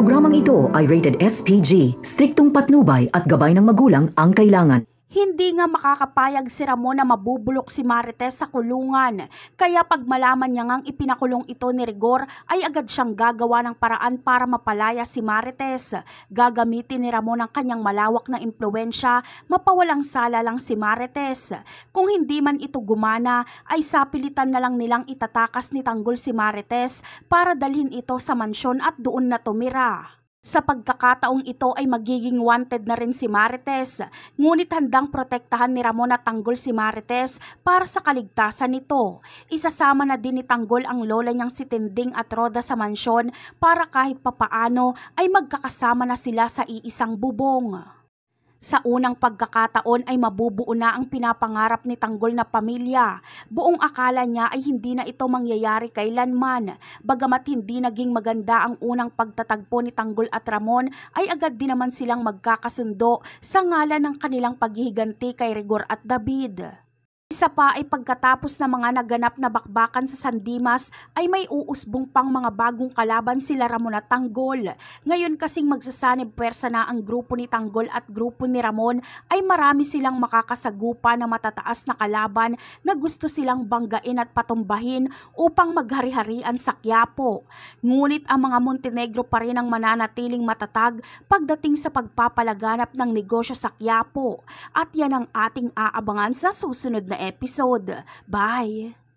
Programang ito ay rated SPG, striktong patnubay at gabay ng magulang ang kailangan. Hindi nga makakapayag si Ramon na mabubulok si Marites sa kulungan. Kaya pag malaman niya ngang ipinakulong ito ni Rigor, ay agad siyang gagawa ng paraan para mapalaya si Marites. Gagamitin ni Ramon ang kanyang malawak na impluwensya, mapawalang sala lang si Marites. Kung hindi man ito gumana, ay sapilitan na lang nilang itatakas ni Tanggol si Marites para dalhin ito sa mansyon at doon na tumira. Sa pagkakataong ito ay magiging wanted na rin si Marites, ngunit handang protektahan ni Ramon at Tanggol si Marites para sa kaligtasan nito. Isasama na din ni Tanggol ang lola niyang si Tinding at Roda sa mansyon para kahit papaano ay magkakasama na sila sa iisang bubong. Sa unang pagkakataon ay mabubuo na ang pinapangarap ni Tanggol na pamilya. Buong akala niya ay hindi na ito mangyayari kailanman. Bagamat hindi naging maganda ang unang pagtatagpo ni Tanggol at Ramon, ay agad din naman silang magkakasundo sa ngalan ng kanilang paghihiganti kay Rigor at David. Isa pa ay pagkatapos ng mga naganap na bakbakan sa San Dimas ay may uusbong pang mga bagong kalaban sila Ramon at Tanggol. Ngayon kasing magsasanib puwersa na ang grupo ni Tanggol at grupo ni Ramon ay marami silang makakasagupa na matataas na kalaban na gusto silang banggain at patumbahin upang maghari-harian sa Quiapo. Ngunit ang mga Montenegro pa rin ang mananatiling matatag pagdating sa pagpapalaganap ng negosyo sa Quiapo. At yan ang ating aabangan sa susunod na episode. Bye!